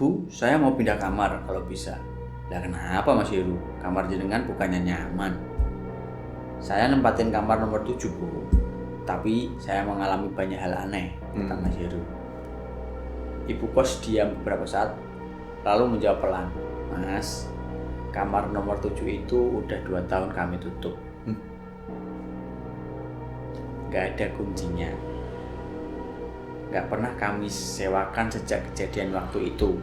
Bu, saya mau pindah kamar kalau bisa. Lah kenapa Mas Heru? Kamar jenengan bukannya nyaman. Saya nempatin kamar nomor 7 Bu. Tapi saya mengalami banyak hal aneh, kata Mas Heru. Ibu kos diam beberapa saat, lalu menjawab pelan. Mas, kamar nomor 7 itu udah 2 tahun kami tutup. Gak ada kuncinya. Gak pernah kami sewakan sejak kejadian waktu itu.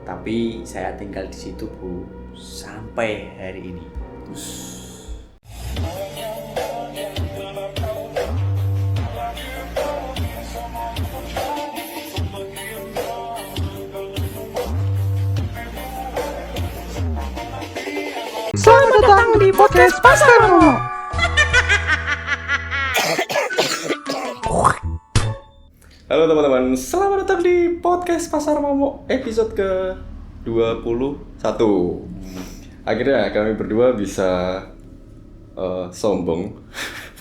Tapi saya tinggal di situ Bu sampai hari ini. Selamat datang di podcast Pasar Momo. Halo teman-teman, selamat datang di podcast Pasar Momo episode ke-21. Akhirnya kami berdua bisa sombong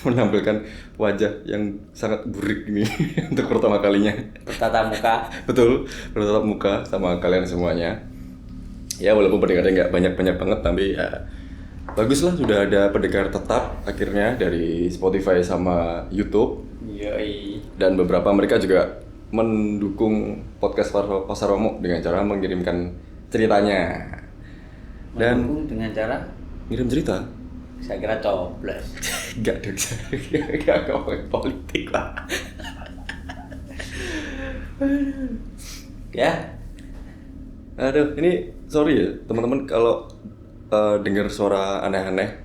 menampilkan wajah yang sangat burik ini untuk pertama kalinya. Bertatap muka. Betul, bertatap muka sama kalian semuanya. Ya walaupun pendengarnya nggak banyak-banyak banget, tapi ya baguslah sudah ada pendengar tetap akhirnya dari Spotify sama YouTube. Yoi. Dan beberapa mereka juga mendukung podcast Pasar Momo dengan cara mengirimkan ceritanya. Dan Mendukung dengan cara ngirim cerita. saya kira coblos. Gak dong, gak ngomongin politik lah. Ya, Aduh, ini sorry ya teman-teman kalau dengar suara aneh-aneh.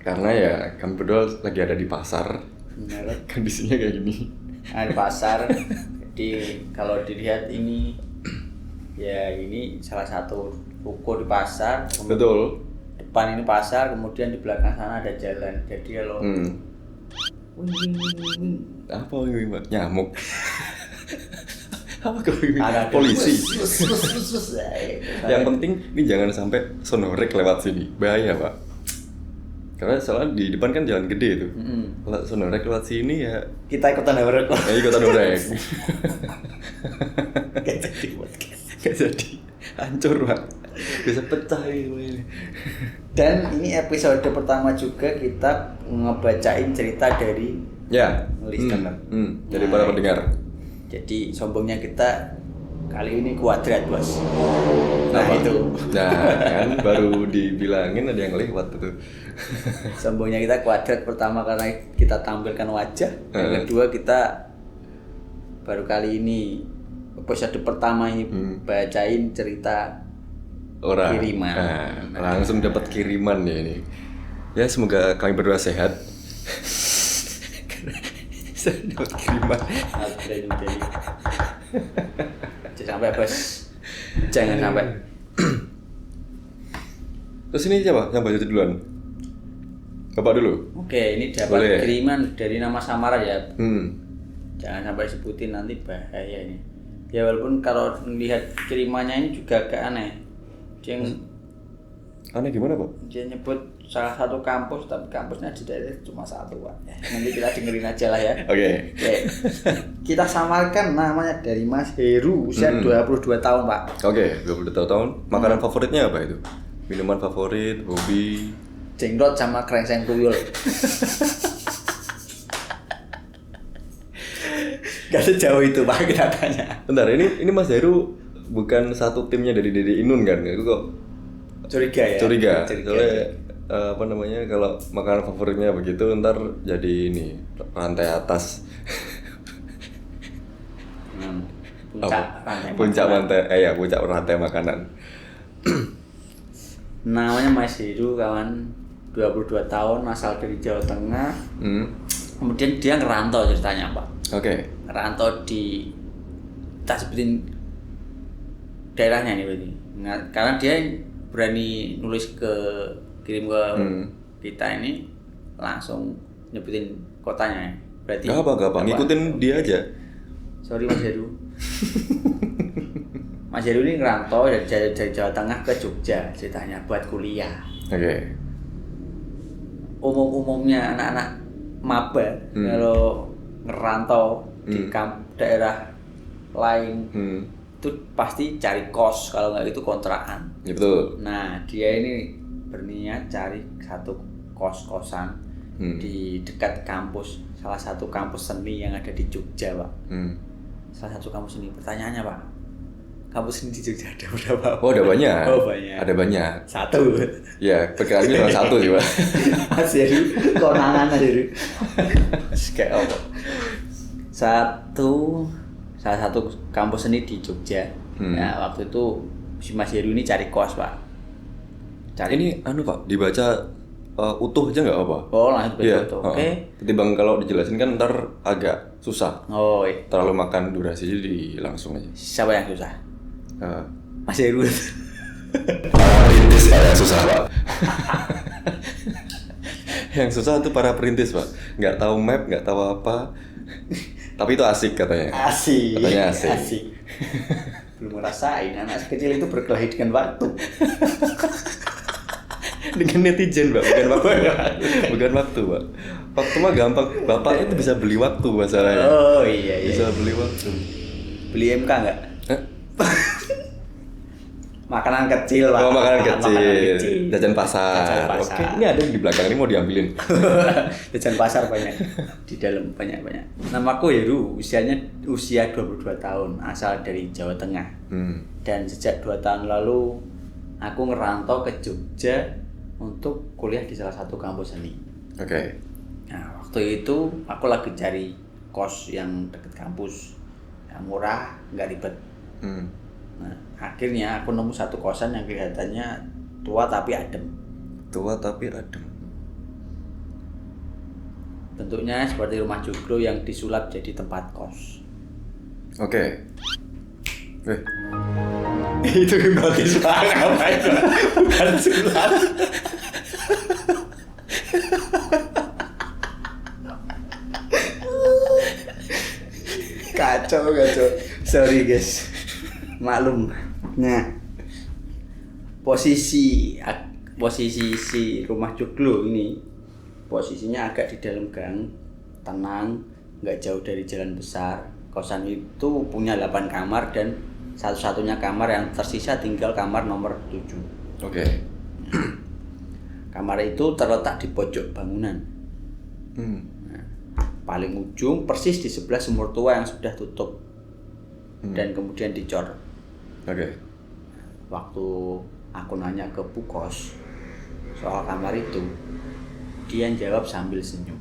Karena ya kami berdua lagi ada di pasar. benar. Kondisinya kayak gini. Ada pasar. Jadi kalau dilihat ini, ya ini salah satu ruko di pasar. Betul. Depan ini pasar, kemudian di belakang sana ada jalan. Jadi kalau Apa ini Mbak? Nyamuk. Apa ini? ada Polisi. Yang Yang penting ini jangan sampai sonorek lewat sini, bahaya Pak. Karena soalnya di depan kan jalan gede itu. Kalau sonorek lewat sini ya kita ikutan horor kok. ikutan orek. Kayak jadi podcast. Gak jadi, hancur Pak. Bisa pecah ini. Dan ini episode pertama juga kita ngebacain cerita dari Ya. listener. Dari para pendengar. Jadi sombongnya kita kali ini kuadrat bos. Nah Apa? itu Nah kan baru dibilangin ada yang lewat itu. sombongnya kita kuadrat, pertama karena kita tampilkan wajah. Yang kedua kita baru kali ini episode pertama ini bacain cerita Orang kiriman. Nah, langsung dapat kiriman ya ini. Ya semoga kami berdua sehat. Saya dapat kiriman. Jangan sampai bos, jangan sampai. Terus ini siapa yang baca duluan? Bapak dulu. Oke, ini dapat Boleh. kiriman dari nama samaran ya. Hmm. Jangan sampai sebutin, nanti bahaya ini. Ya walaupun kalau melihat kirimannya ini juga agak aneh. Dia, Aneh gimana Pak? dia nyebut salah satu kampus, tapi kampusnya di daerah cuma satu Pak. Nanti kita dengerin aja lah ya. Oke. Oke. Kita samarkan namanya dari Mas Heru, usia 22 tahun Pak. Oke, 22 tahun. Makanan favoritnya apa itu? Minuman favorit, hobi. Jenglot sama krengseng tuyul. Gak sejauh itu Pak kita tanya. Bentar, ini Mas Heru bukan satu timnya dari Dede Inun kan? Aku kok Curiga ya? curiga. Soalnya apa namanya, kalau makanan favoritnya begitu ntar jadi ini rantai atas. Puncak rantai, ya puncak rantai makanan. Namanya Mas Heru, kawan, 22 tahun, asal dari Jawa Tengah. Kemudian dia ngerantau ceritanya Pak. Oke. Ngerantau di, kita sebutin daerahnya nih berarti. Karena dia berani nulis kirim ke kita ini, langsung nyebutin kotanya. Berarti Gak apa, ngikutin dia aja. Sorry Mas Heru. Mas Heru ini ngerantau dari Jawa Tengah ke Jogja ceritanya buat kuliah. Oke. Umumnya anak-anak maba kalau ngerantau di daerah lain itu pasti cari kos, kalau nggak itu kontrakan. Ya betul. Nah dia ini berniat cari satu kos-kosan di dekat kampus, salah satu kampus seni yang ada di Jogja, Pak. Salah satu kampus seni. Pertanyaannya, Pak, kampus seni di Jogja ada berapa? Oh, ada banyak. Oh, banyak. Ada banyak. Satu. Ya, perkiraan cuma satu sih, Pak. Masih ada konangan aja dulu. Kayak apa? Salah satu kampus seni di Jogja. Nah, waktu itu si Mas Heru ini cari kos, Pak. Ini Pak, dibaca utuh aja nggak apa? Oh, langsung Iya. betul. Oke. Ketimbang kalau dijelasin kan ntar agak susah. Oh, iya. Terlalu makan durasi, jadi langsung aja. Siapa yang susah? Uh, Mas Heru. para perintis Pak yang susah, Pak. Yang susah itu para perintis, Pak. Nggak tahu map, nggak tahu apa. Tapi itu asik katanya. Asik. Katanya asik. Belum ngerasain anak kecil itu berkelahi dengan waktu. Dengan netizen, Pak, bukan waktu, Pak. Waktu mah gampang. Bapak itu bisa beli waktu masalahnya. Oh iya. Bisa beli waktu. Beli MK nggak? Hah? Makanan kecil, Pak. Oh, makanan kecil. Jajan Jajan pasar. pasar. Oke, ini ada di belakang ini mau diambilin. Jajan pasar banyak. Di dalam banyak. Namaku Heru, usia 22 tahun, asal dari Jawa Tengah. Dan sejak 2 tahun lalu aku ngerantau ke Jogja untuk kuliah di salah satu kampus seni. Oke. Nah, waktu itu aku lagi cari kos yang deket kampus, yang murah, nggak ribet. Nah, akhirnya aku nemu satu kosan yang kelihatannya tua tapi adem. Tua tapi adem. Bentuknya seperti rumah joglo yang disulap jadi tempat kos. Oke. Itu berarti sulap apa itu? Bukan sulap. Kacau. Sorry guys. Maklum. Nah, posisi si rumah joglo ini posisinya agak di dalam gang, tenang, nggak jauh dari jalan besar. Kosan itu punya 8 kamar dan satu-satunya kamar yang tersisa tinggal kamar nomor 7. Oke. Kamar itu terletak di pojok bangunan. Nah, paling ujung persis di sebelah sumur tua yang sudah tutup dan kemudian dicor. Oke. Waktu aku nanya ke Bu Kos soal kamar itu, dia jawab sambil senyum.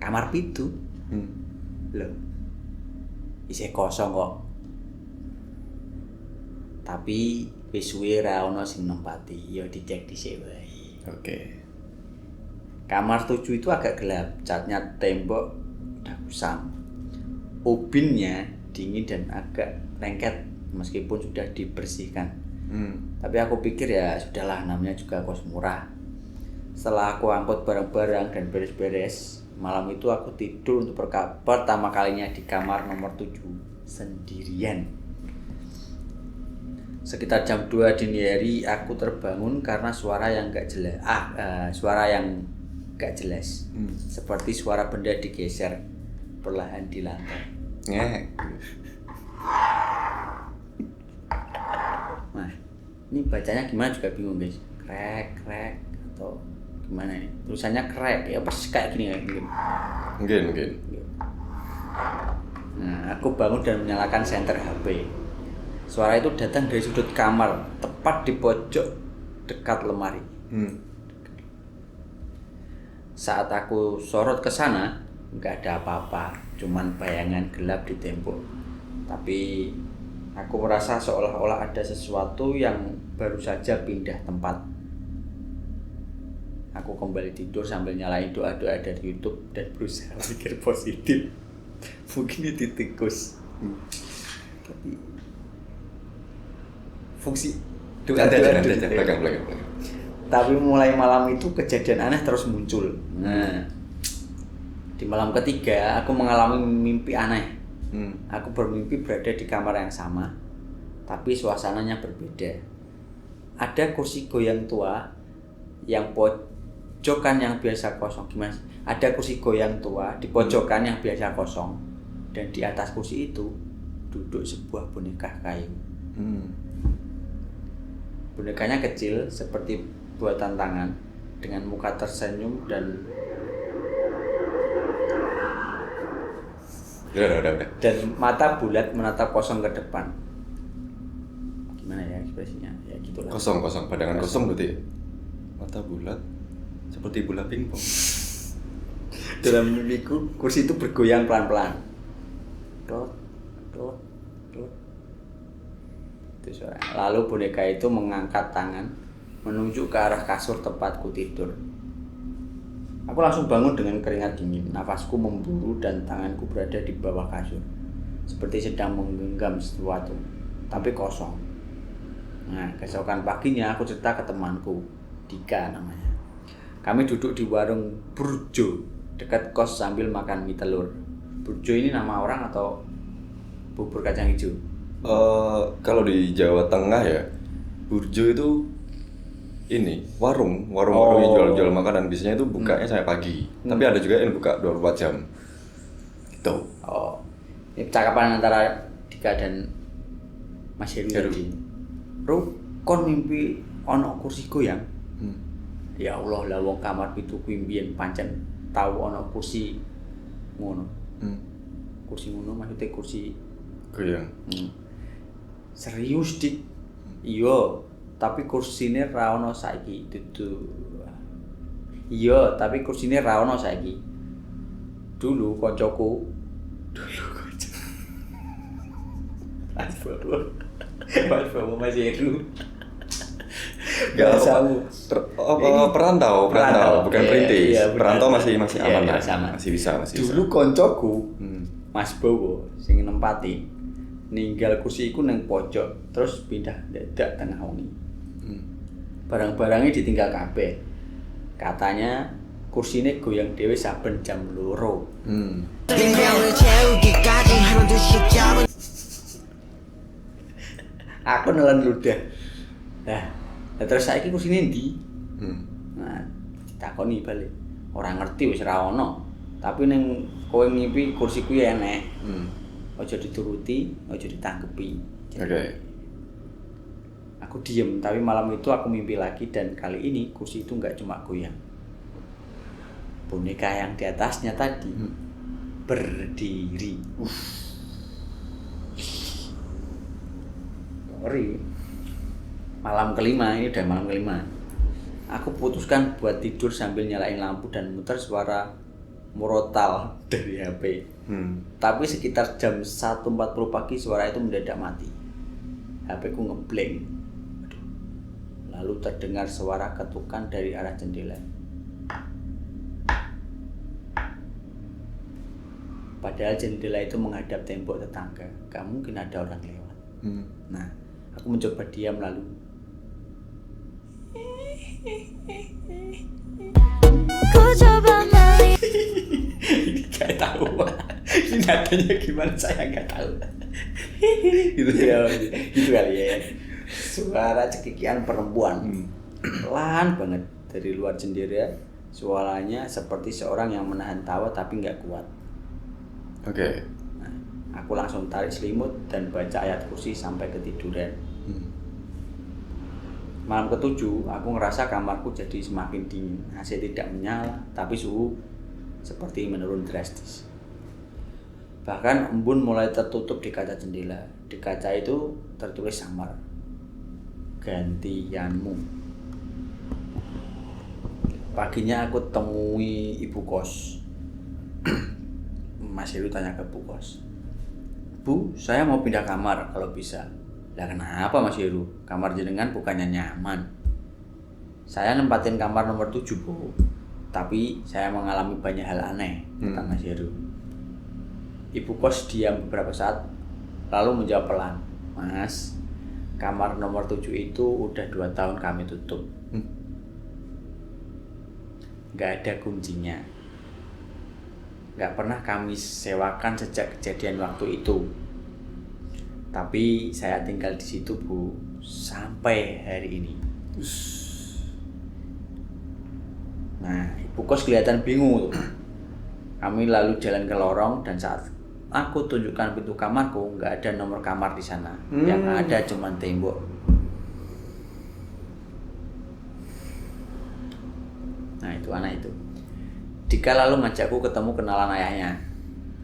Kamar pitu? Loh, isih kosong kok. Tapi wis suwe ra ono sing nempati, ya dicek dhisik wae. Oke. Kamar 7 itu agak gelap, catnya tembok udah kusam. Ubinnya dingin dan agak lengket meskipun sudah dibersihkan. Tapi aku pikir ya sudahlah, namanya juga kos murah. Setelah aku angkut barang-barang dan beres-beres, malam itu aku tidur untuk pertama kalinya di kamar nomor 7 sendirian. Sekitar jam 2 dini hari aku terbangun karena suara yang gak jelas. Suara yang gak jelas. Seperti suara benda digeser perlahan di lantai. Nah, ini bacanya gimana juga bingung guys. Krek atau gimana ini? Tulisannya krek ya, pas kayak gini ya mungkin. Nah, aku bangun dan menyalakan senter HP. Suara itu datang dari sudut kamar, tepat di pojok dekat lemari. Saat aku sorot ke sana, nggak ada apa-apa, cuman bayangan gelap di tembok. Tapi aku merasa seolah-olah ada sesuatu yang baru saja pindah tempat. Aku kembali tidur sambil nyalain doa-doa dari YouTube dan berusaha pikir positif. Mungkin itu tikus. Tapi fungsi Belakang. Tapi mulai malam itu kejadian aneh terus muncul. Nah, di malam ketiga aku mengalami mimpi aneh. Aku bermimpi berada di kamar yang sama, tapi suasananya berbeda. Ada kursi goyang tua yang pojokan yang biasa kosong. Gimana? Ada kursi goyang tua di pojokan yang biasa kosong, dan di atas kursi itu duduk sebuah boneka kayu. Hmm. Bonekanya kecil seperti buatan tangan dengan muka tersenyum dan Udah. mata bulat menatap kosong ke depan. Gimana ya ekspresinya? Ya gitulah. Kosong, pandangan kosong berarti. Mata bulat seperti bola pingpong. Dalam mimpiku kursi itu bergoyang pelan-pelan. Klot. Itu suara. Lalu boneka itu mengangkat tangan menuju ke arah kasur tempatku tidur. Aku langsung bangun dengan keringat dingin. Nafasku memburu dan tanganku berada di bawah kasur, seperti sedang menggenggam sesuatu, tapi kosong. Nah, keesokan paginya aku cerita ke temanku, Dika namanya. Kami duduk di warung Burjo dekat kos sambil makan mie telur. Burjo ini nama orang atau bubur kacang hijau? Kalau di Jawa Tengah ya, burjo itu ini warung yang jual makanan. Biasanya itu bukanya sampai pagi. Tapi ada juga yang buka 24 jam. Gitu. Oh, ini percakapan antara Dika dan Mas Heru tadi. Ru, kon mimpi ono kursi goyang? Ya Allah, lah wong kamar pitu kuwi mbiyen pancen tau ono kursi ngono. Kursi ngono maksudnya kursi Goyang. Serius dik? Iya, tapi kursine ra ono saiki. Dudu. Iya, tapi kursine ra ono saiki. Dulu koncoku. Mas Mas Heru. Gak samu. Perantau, bukan perintis. Iya, perantau masih aman iya, lah. sama. Masih bisa. Dulu koncoku Mas Bowo sing nempati ninggal kursi iku nang pojok terus pindah dadak tengah wengi. Barang-barangnya ditinggal kabeh. Katanya kursine goyang dhewe saben jam 2. Aku nelen ludah. Nah, terus saiki kursine ndi? Nah, ditakoni balik. Ora ngerti wis ra ono. Tapi ning kowe ngimpi kursi ku ya enek. Aja dituruti, aja ditanggepi. Oke. Aku diem, tapi malam itu aku mimpi lagi dan kali ini kursi itu nggak cuma goyang. Boneka yang di atasnya tadi berdiri. Ngeri. Malam kelima, ini udah malam kelima. Aku putuskan buat tidur sambil nyalain lampu dan muter suara murotal dari HP. Tapi sekitar jam 1.40 pagi suara itu mendadak mati. HP ku ngeblank. Lalu terdengar suara ketukan dari arah jendela. Padahal jendela itu menghadap tembok tetangga. Gak mungkin ada orang lewat. Nah, aku mencoba diam lalu. Ku coba melihat. Gak tahu. Ini nadanya gimana saya nggak tahu. Gitu ya, gitu kali ya. Suara cekikian perempuan, pelan banget dari luar jendela. Suaranya seperti seorang yang menahan tawa tapi nggak kuat. Oke. Nah, aku langsung tarik selimut dan baca ayat kursi sampai ketiduran. Malam ke-7, aku ngerasa kamarku jadi semakin dingin. AC tidak menyala, tapi suhu seperti menurun drastis. Bahkan embun mulai tertutup di kaca jendela. Di kaca itu tertulis samar, gantianmu. Paginya aku temui ibu kos. Mas Heru tanya ke ibu kos, "Bu, saya mau pindah kamar kalau bisa." "Lah kenapa Mas Heru? Kamar jenengan bukannya nyaman?" "Saya nempatin kamar nomor 7, Bu. Tapi saya mengalami banyak hal aneh," kata Mas Heru. Ibu kos diam beberapa saat, lalu menjawab pelan, "Mas, kamar nomor 7 itu udah 2 tahun kami tutup. Gak ada kuncinya. Gak pernah kami sewakan sejak kejadian waktu itu. Tapi saya tinggal di situ, Bu, sampai hari ini." Nah, ibu kos kelihatan bingung tuh. Kami lalu jalan ke lorong dan saat aku tunjukkan pintu kamarku, nggak ada nomor kamar di sana. Yang ada cuma tembok. Nah itu anak itu. Dika lalu ngajakku ketemu kenalan ayahnya,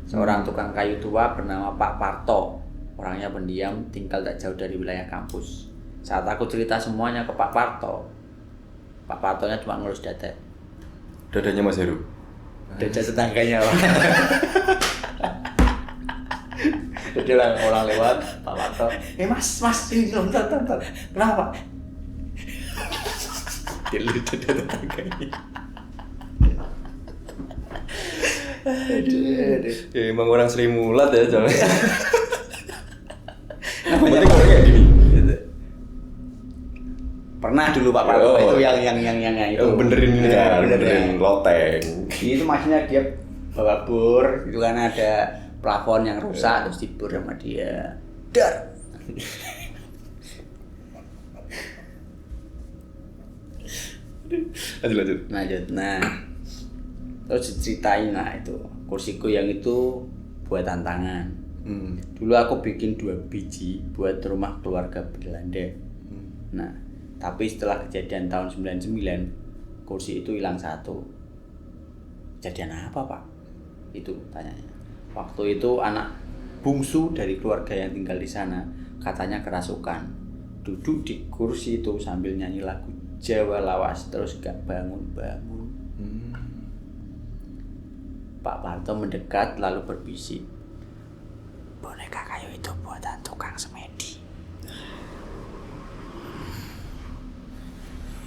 seorang tukang kayu tua bernama Pak Parto. Orangnya pendiam, tinggal tak jauh dari wilayah kampus. Saat aku cerita semuanya ke Pak Parto nya cuma ngelus dada. Dadanya Mas Heru. Dada tetangganya Pak. Jadi orang lewat, Pak Parto, mas, ini bentar. Kenapa? Dilus dada tetangganya. Aduh. Ya, emang orang Sri Mulat ya jangan. Penting kayak gini. Pernah dulu Pak Parto itu yang itu. Benerin ini kan, benerin loteng. Itu maksudnya dia bawa bor, itu kan ada plafon yang rusak terus dibor sama dia. Dar. Lanjut. Nah, terus diceritain lah itu kursiku yang itu buat tantangan. Dulu aku bikin 2 biji buat rumah keluarga Belanda. Nah, tapi setelah kejadian tahun 99 kursi itu hilang 1. Kejadian apa Pak? Itu tanyanya. Waktu itu anak bungsu dari keluarga yang tinggal di sana katanya kerasukan. Duduk di kursi itu sambil nyanyi lagu Jawa lawas terus gak bangun-bangun. Pak Parto mendekat lalu berbisik, boneka kayu itu buatan tukang semedi.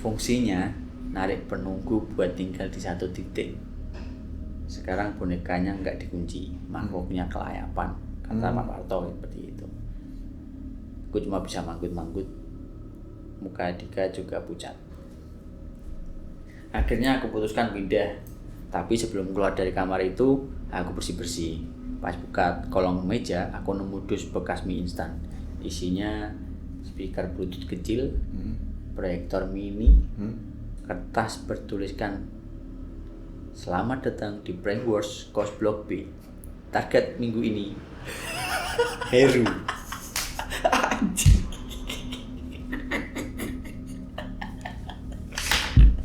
Fungsinya narik penunggu buat tinggal di satu titik. Sekarang bonekanya nggak dikunci, makhluknya kelayapan, kata Pak Parto seperti itu. Aku cuma bisa manggut-manggut. Muka Dika juga pucat. Akhirnya aku putuskan pindah. Tapi sebelum keluar dari kamar itu, aku bersih-bersih. Pas buka kolong meja, aku nemu dus bekas mie instan. Isinya speaker bluetooth kecil, proyektor mini, kertas bertuliskan selamat datang di Prank Wars Kos Blok B. Target minggu ini Heru.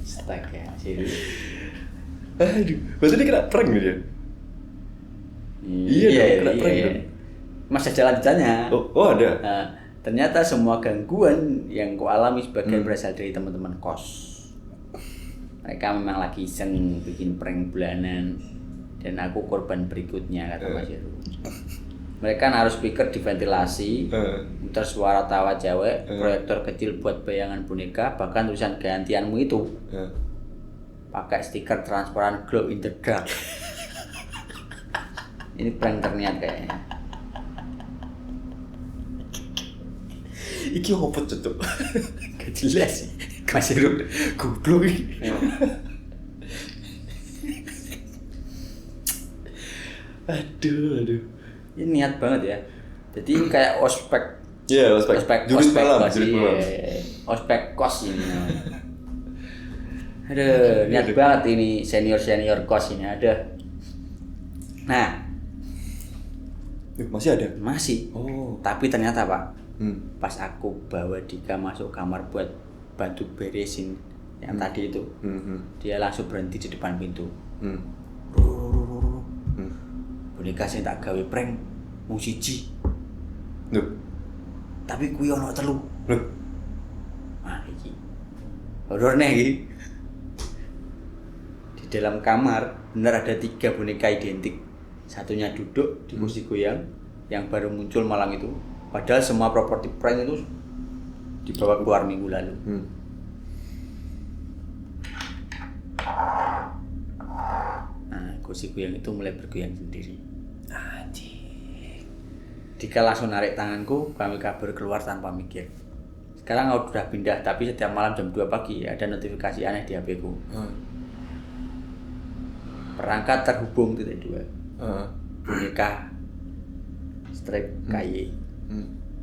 Astaga, serius. Aduh, berarti dia kena prank nih dia? Iya, kena prank dong. Masa jalan-jalannya. Oh ada? Nah, ternyata semua gangguan yang ku alami sebagian berasal dari teman-teman kos. Mereka memang lagi iseng bikin prank bulanan. Dan aku korban berikutnya, kata Mas Heru. Mereka naruh speaker di ventilasi, muter suara tawa cewek, proyektor kecil buat bayangan boneka, bahkan tulisan gantianmu itu. Pakai stiker transparan glow in the dark. Ini prank terniat kayaknya. Iki apa cocok? Gak jelas. Mas Heru goblok iki. Aduh. Ini niat banget ya. Jadi kayak ospek. Iya, ospek. Jurit malam. Ospek kos ini. Aduh, niat banget ini senior kos ini ada. Nah, masih ada? Masih. Oh. Tapi ternyata Pak, pas aku bawa Dika masuk kamar buat bantu beresin yang tadi itu, dia langsung berhenti di depan pintu. Boneka sing tak gawe prank mung siji. Loh. Tapi kuwi ono 3. Loh. Wah, iki. Horor nih iki. Di dalam kamar benar ada 3 boneka identik. Satunya duduk di kursi goyang yang baru muncul malam itu. Padahal semua properti prank itu dibawa keluar minggu lalu. Nah, kursi goyang itu mulai bergoyang sendiri. Dika langsung narik tanganku, kami kabur keluar tanpa mikir. Sekarang aku sudah pindah, tapi setiap malam jam 2 pagi ada notifikasi aneh di HP ku. Perangkat terhubung .2. Boneka strip KY.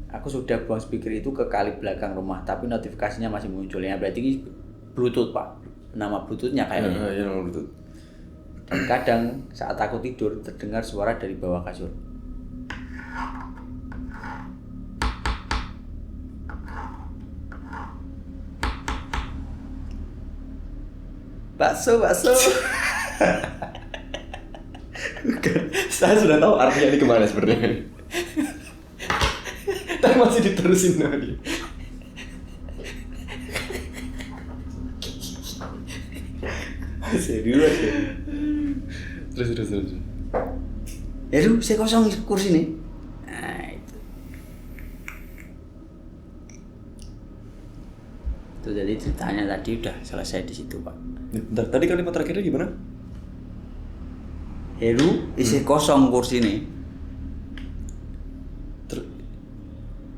Aku sudah buang speaker itu ke kali belakang rumah, tapi notifikasinya masih muncul. Ya berarti ini Bluetooth Pak, nama Bluetoothnya kayaknya. Iya, nama Bluetooth. Dan kadang saat aku tidur terdengar suara dari bawah kasur. Bakso. Bukan. Saya sudah tahu artinya ini kemana sebenarnya. Tapi masih diterusin sama dia. Serius ya. Terus. Heru, saya kosong kursi nih. Nah, itu. Itu jadi ceritanya tadi udah selesai di situ, Pak. Bentar, tadi kalimat terakhirnya gimana? Heru, isi kosong kursi nih.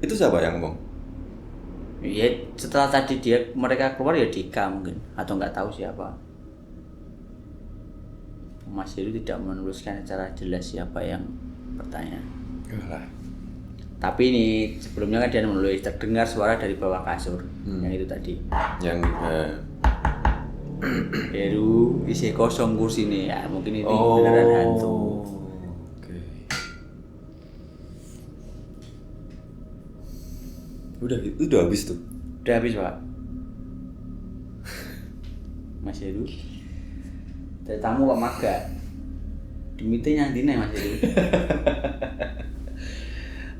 Itu siapa yang ngomong? Ya, setelah tadi mereka keluar ya Dika mungkin atau nggak tahu siapa. Mas Heru tidak menuliskan secara jelas siapa yang bertanya. Lah. Tapi ini sebelumnya kan dia menulis terdengar suara dari bawah kasur. Yang itu tadi. Yang Heru isi kosong kursi nih ya mungkin itu beneran hantu. Oke. Udah habis tuh. Udah habis Pak. Mas Heru. Dari tamu kok maga. Dimite yang dine Mas Heru.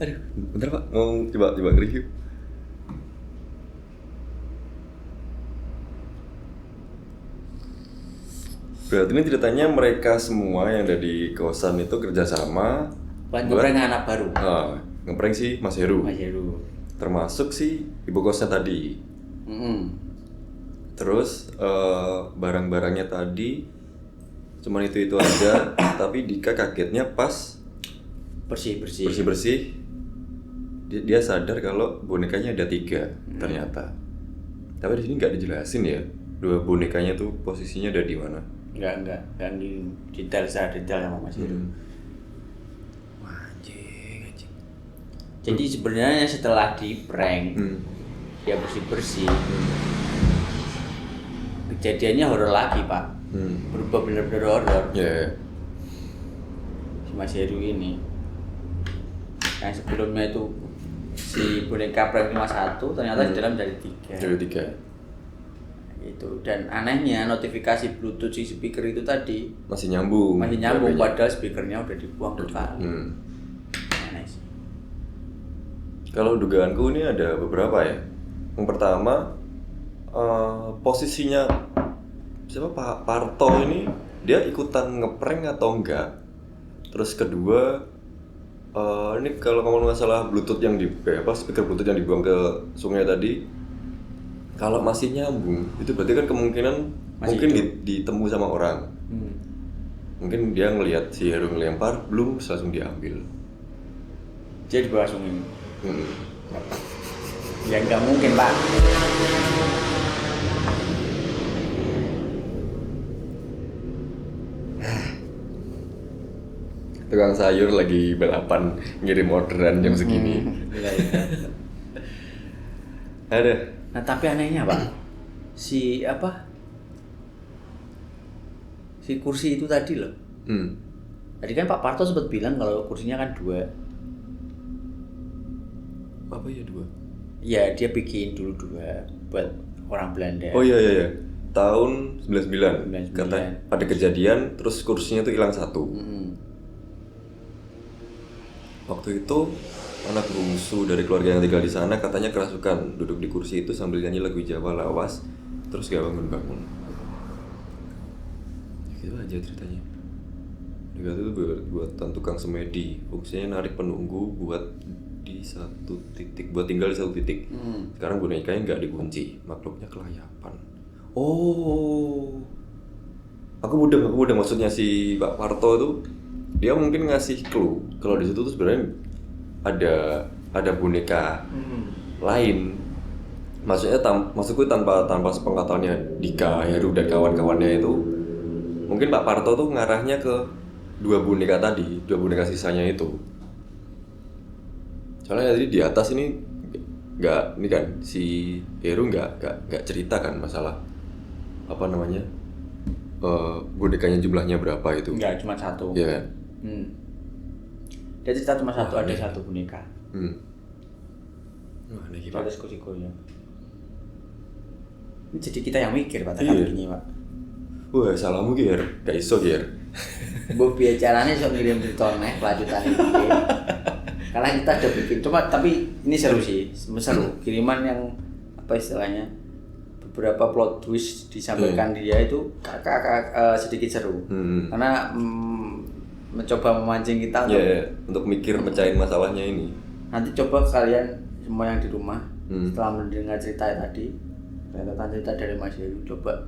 Aduh, bentar Pak, ngomong coba review. Berarti ini ceritanya mereka semua yang ada di kosan itu kerjasama Buat ngeprank anak baru. Ngeprank si Mas Heru. Mas Heru. Termasuk si ibu kosnya tadi. Terus barang-barangnya tadi cuman itu aja. Tapi Dika kagetnya pas bersih. Dia sadar kalau bonekanya ada 3 ternyata. Tapi di sini nggak dijelasin ya. 2 bonekanya tuh posisinya ada di mana? Enggak di detail sama Mas Heru. Anjing. Jadi sebenarnya setelah di prank dia bersih. Kejadiannya horor lagi Pak. Berubah benar-benar horor. Yeah. Si Mas Heru ini. Yang sebelumnya itu si boneka prank 1 ternyata di dalam dari 3. Dari 3. Gitu. Dan anehnya notifikasi Bluetooth si speaker itu tadi Masih nyambung padahal speakernya udah dibuang 2 kali. Aneh sih. Kalau dugaanku ini ada beberapa ya. Yang pertama posisinya siapa Pak Parto ini dia ikutan ngeprank atau enggak. Terus kedua ini kalau ngomong masalah Bluetooth yang speaker Bluetooth yang dibuang ke sungai tadi, kalau masih nyambung itu berarti kan kemungkinan mungkin ditemu sama orang. Mungkin dia ngelihat si Heru ngelempar belum langsung diambil. Dia dibawa sungai. Ya nggak mungkin Pak. Tukang sayur lagi balapan ngirim orderan jam segini. Ada. Nah tapi anehnya Pak, si kursi itu tadi loh. Tadi kan Pak Parto sempat bilang kalau kursinya kan 2. Apa ya 2? Ya dia bikin dulu 2 buat orang Belanda. Oh iya. Tahun 99. 99. Kata pada kejadian terus kursinya tuh hilang 1. Waktu itu anak bungsu dari keluarga yang tinggal di sana katanya kerasukan duduk di kursi itu sambil nyanyi lagu Jawa lawas terus gak bangun-bangun. Gitu aja ceritanya. Dia itu buatan tukang semedi, fungsinya narik penunggu buat di satu titik, buat tinggal di satu titik. Sekarang bonekanya nggak dikunci, makhluknya kelayapan. Aku mudah maksudnya si Pak Parto itu dia mungkin ngasih clue kalau di situ tuh sebenarnya ada boneka lain. Maksudnya maksudku tanpa sepengetahuannya Dika, Heru dan kawan-kawannya itu mungkin Pak Parto tuh ngarahnya ke 2 boneka tadi, 2 boneka sisanya itu. Soalnya tadi di atas ini ini kan si Heru nggak cerita kan masalah apa namanya bonekanya jumlahnya berapa itu. Enggak, cuma 1. Iya kan? Dia cerita cuma 1, ada 1 boneka. Wah, ini Ada gimana? siko-sikonya. Ini jadi kita yang mikir Pak, Iya. begini Pak. Wah, salahmu Ger, gak iso Ger. Mbok piye carane sok ngirim cerita neh kelanjutane piye. Karena kita udah bikin, cuma tapi ini seru sih, seru. Kiriman yang apa istilahnya, beberapa plot twist disampaikan dia itu sedikit seru. Karena mencoba memancing kita untuk mikir mecahin masalahnya ini. Nanti coba kalian semua yang di rumah setelah mendengar cerita tadi, rentetan cerita dari Mas Heru, coba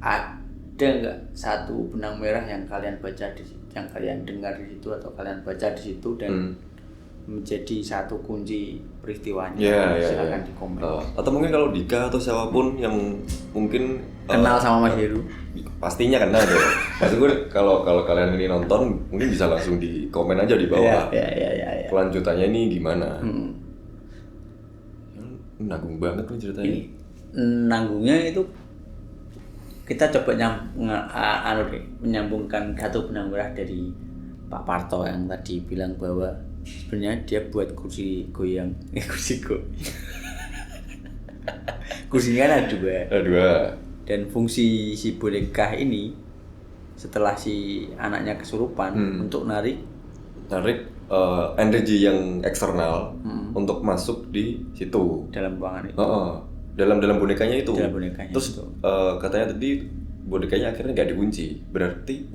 ada nggak satu benang merah yang kalian baca yang kalian dengar di situ atau kalian baca di situ dan menjadi satu kunci peristiwanya. Silakan di komen. Atau mungkin kalau Dika atau siapapun yang mungkin kenal sama Mas Heru, pastinya kenal deh. Maksud gue kalau kalian ini nonton mungkin bisa langsung di komen aja di bawah. Ya. Kelanjutannya ini gimana? Nanggung banget nih ceritanya. Nanggungnya itu kita coba menyambungkan satu benang merah dari Pak Parto yang tadi bilang bahwa sebenarnya dia buat kursi goyang, kursinya ada dua. Dan fungsi si boneka ini setelah si anaknya kesurupan untuk narik energi yang eksternal untuk masuk di situ dalam ruangan itu. Dalam bonekanya itu. Terus itu. Katanya tadi bonekanya akhirnya nggak dikunci. Berarti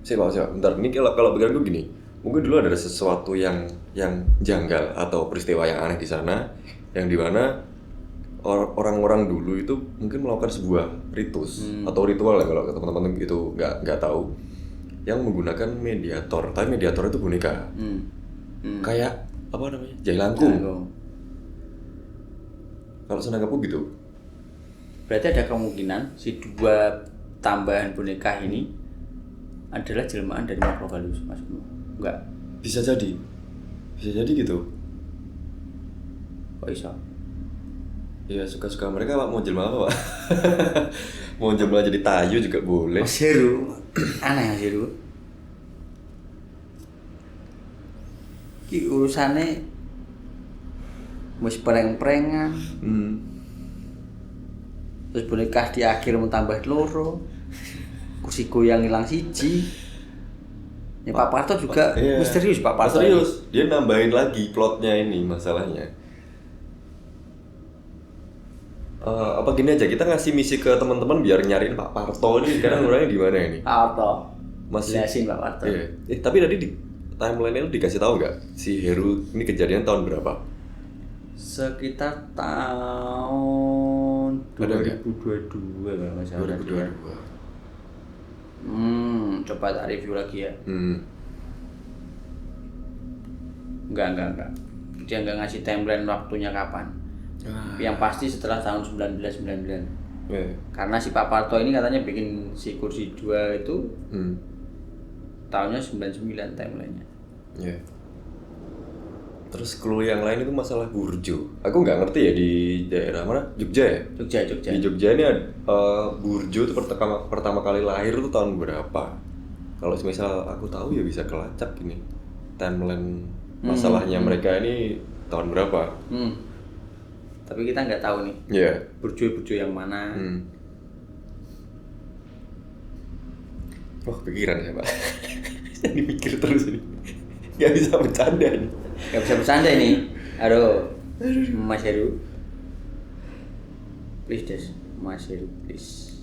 siapa? Bentar, ini kalau pikiran gue gini, mungkin dulu ada sesuatu yang janggal atau peristiwa yang aneh di sana, yang dimana orang-orang dulu itu mungkin melakukan sebuah ritus atau ritual ya, kalau teman-teman itu nggak tahu, yang menggunakan mediator. Tapi mediator itu boneka, kayak apa namanya, jailangkung. Kalau senanggapu gitu. Berarti ada kemungkinan si dua tambahan boneka ini adalah jelmaan dari makhluk halus, maksudmu? Enggak? Bisa jadi gitu. Kok iso? Ya suka-suka mereka Pak, mau jelma apa Pak? Mau jelma jadi tayu juga boleh. Mas Heru, aneh Mas Heru. Ki urusannya wis preng-prengan. Terus boneka di akhir mau tambah loro. Kursi goyang hilang siji. Ya Pak Parto juga misterius Pak Parto. Misterius. Dia nambahin lagi plotnya ini masalahnya. Apa gini aja, kita ngasih misi ke teman-teman biar nyariin Pak Parto ini sekarang orangnya di mana ini? Pak Parto. Jelasin Pak Parto. Iya. Tapi tadi di timeline-nya lu dikasih tahu nggak si Heru ini kejadian tahun berapa? Sekitar tahun 2022 kalau nggak salah. 2022. Coba tak review lagi ya. Enggak. Dia nggak ngasih timeline waktunya kapan. Yang pasti setelah tahun 1999. Karena si Pak Parto ini katanya bikin si kursi 2 itu tahunnya 99 timelinenya. Terus clue yang lain itu masalah burjo. Aku nggak ngerti ya di daerah mana? Jogja ya? Jogja. Di Jogja ini burjo itu pertama kali lahir itu tahun berapa? Kalau misal aku tahu ya bisa kelacak ini. Timeline masalahnya mereka ini tahun berapa? Tapi kita nggak tahu nih. Burjo yang mana? Pikiran ya Pak. Jadi mikir terus ini. Nggak bisa bercanda nih. Gak bisa bercanda ini. Aduh, Mas Heru. Please Des, Mas Heru please.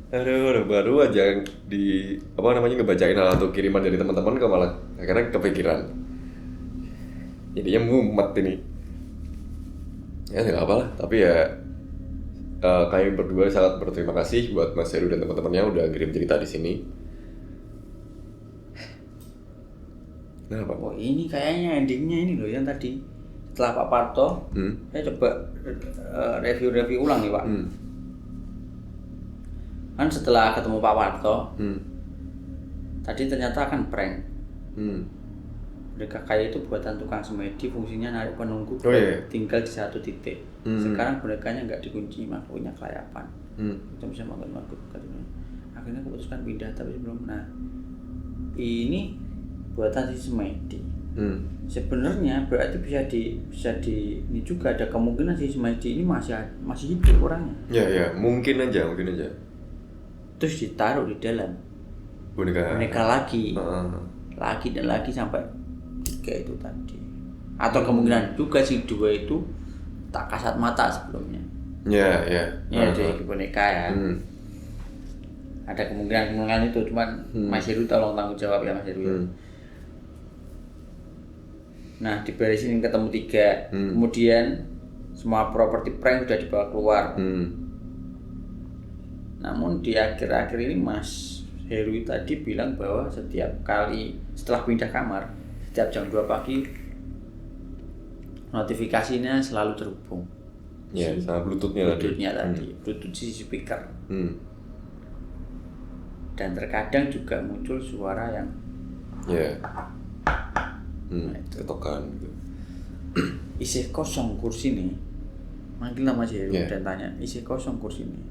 Aduh, baru aja ngebacain hal atau kiriman dari teman-teman kok malah akhirnya kepikiran. Jadinya mumet ini. Ya nggak apa lah, tapi ya kami berdua sangat berterima kasih buat Mas Heru dan teman-temannya udah ngirim cerita di sini. Oh ini kayaknya endingnya ini loh yang tadi setelah Pak Parto, saya coba review ulang nih Pak. Kan setelah ketemu Pak Parto, tadi ternyata kan prank. Boneka kayu itu buatan tukang semedi, fungsinya narik penunggu tinggal di satu titik. Sekarang bonekanya nggak dikunci, makhluknya kelayapan. Kita bisa makan katanya. Akhirnya keputuskan pindah, tapi sebelum ini buatan si Semedi. Hmm. Sebenarnya berarti bisa di ini juga ada kemungkinan si Semedi ini masih hidup orangnya. Ya, mungkin aja. Terus ditaruh di dalam boneka lagi. Lagi dan lagi sampai 3 itu tadi. Atau kemungkinan juga si 2 itu tak kasat mata sebelumnya. Ya. Jadi boneka ya. Ada kemungkinan itu, cuman Mas Heru tolong tanggung jawab ya Mas Heru. Nah, diberesin ketemu 3. Kemudian semua properti prank sudah dibawa keluar. Namun di akhir-akhir ini Mas Heru tadi bilang bahwa setiap kali setelah pindah kamar, setiap jam 2 pagi notifikasinya selalu terhubung. Ya, sama Bluetooth-nya tadi. Bluetooth si speaker. Dan terkadang juga muncul suara yang ketokan gitu. Isih kosong kursi nih. Manggil nama Heru dan tanya, isih kosong kursi nih.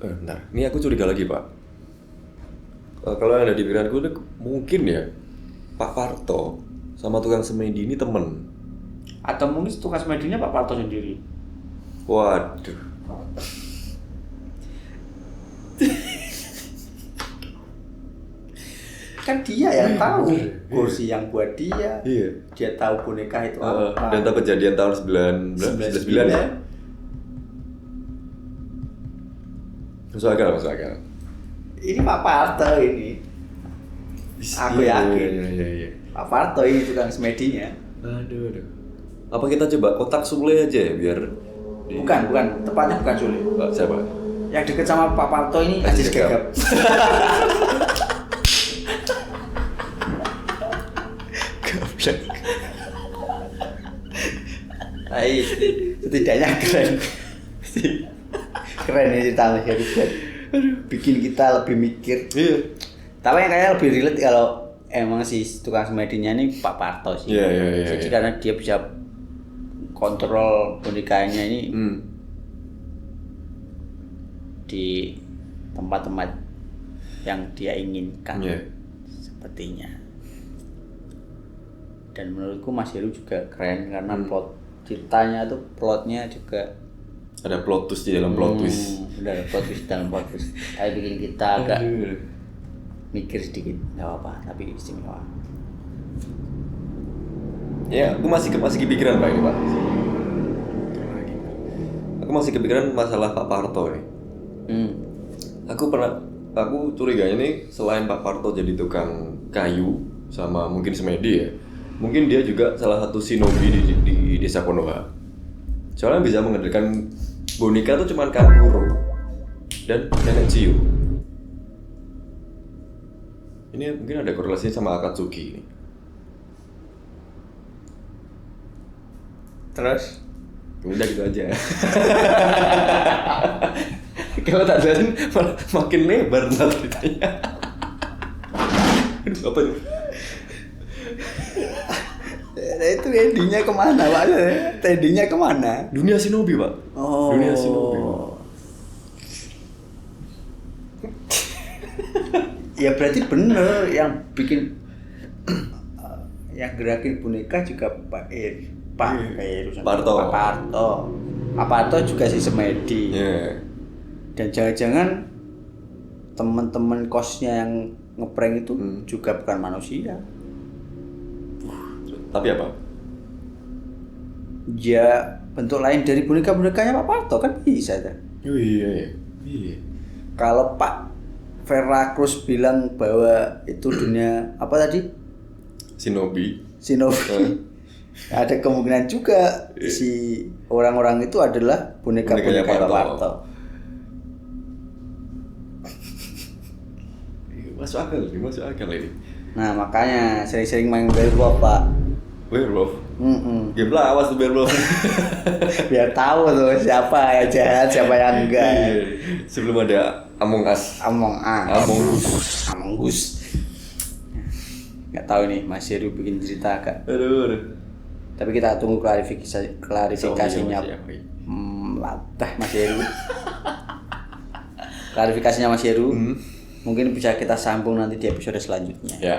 Bentar. Ini aku curiga lagi, Pak. Kalau yang ada di pikiranku ini mungkin ya Pak Parto sama tukang semedi ini temen. Atau mungkin tukang semedinya Pak Parto sendiri. Waduh. Kan dia yang tahu kursi yang buat dia. Iya. Dia tahu boneka itu apa. Dan tahu kejadian tahun 99 ya. Masuk akal. Ini Pak Parto ini. Aku yakin. Iya. Pak Parto ini tukang semedinya. Aduh. Apa kita coba kotak Sule aja ya biar Bukan, tepatnya bukan Sule. Siapa? Yang deket sama Pak Parto ini Aziz Gagap. Hai, setidaknya keren. Keren ini cerita Mas Heru. Bikin kita lebih mikir. Iya. Tapi yang kayaknya lebih relate kalau emang si tukang semedinya ini Pak Parto sih. Iya. Jadi karena dia bisa kontrol bonekanya ini di tempat-tempat yang dia inginkan. Sepertinya. Dan menurutku Mas Heru juga keren karena plotnya juga ada plot twist di dalam plot twist. Udah ada plot twist dalam plot twist. Tapi bikin kita agak mikir sedikit, nggak apa-apa, tapi istimewa. Ya, aku masih kepikiran Pak ini Pak. Aku masih kepikiran masalah Pak Parto ini. Aku curiganya nih selain Pak Parto jadi tukang kayu sama mungkin semedi ya. Mungkin dia juga salah satu shinobi di desa Konoha. Soalnya bisa mengendalikan boneka tuh cuman Kaguro dan Nenek Chiyo. Ini mungkin ada korelasinya sama Akatsuki ini. Terus? Udah gitu aja. Kalau tak jelasin makin lebar ntar ceritanya. Aduh, apa itu? Nah, itu endingnya kemana Pak? Endingnya kemana? Dunia shinobi Pak. Dunia shinobi. Ya berarti bener yang bikin yang gerakin boneka juga Pak Parto. Pak Parto juga si semedi. Dan jangan-jangan teman-teman kosnya yang ngeprank itu juga bukan manusia. Tapi apa? Ya bentuk lain dari boneka-bonekanya Pak Parto kan bisa kan? Oh iya. Kalau Pak Veracruz bilang bahwa itu dunia apa tadi? Shinobi. Ada kemungkinan juga si orang-orang itu adalah boneka-boneka Pak Parto. Masuk akal ini. Nah makanya sering-sering main werewolf Pak. Werewolf? Game lawas tuh werewolf. Biar tahu tuh siapa yang jahat, siapa yang enggak. Sebelum ada Among Us. Nggak tahu nih Mas Heru bikin cerita agak. Aduh. Tapi kita tunggu klarifikasinya. Latah Mas Heru. Klarifikasinya Mas Heru. Mungkin bisa kita sambung nanti di episode selanjutnya. Ya.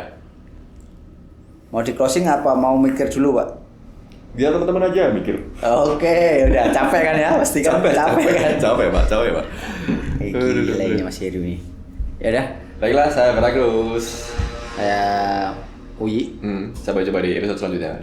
Mau di closing apa mau mikir dulu, Pak? Biar teman-teman aja mikir. Oke, udah capek kan ya? Pasti kan capek kan? Capek Pak. Gila ini Mas Heru nih. Ya udah, Baiklah, saya Beragus. saya Uyi. Sampai jumpa di episode selanjutnya. Dadah.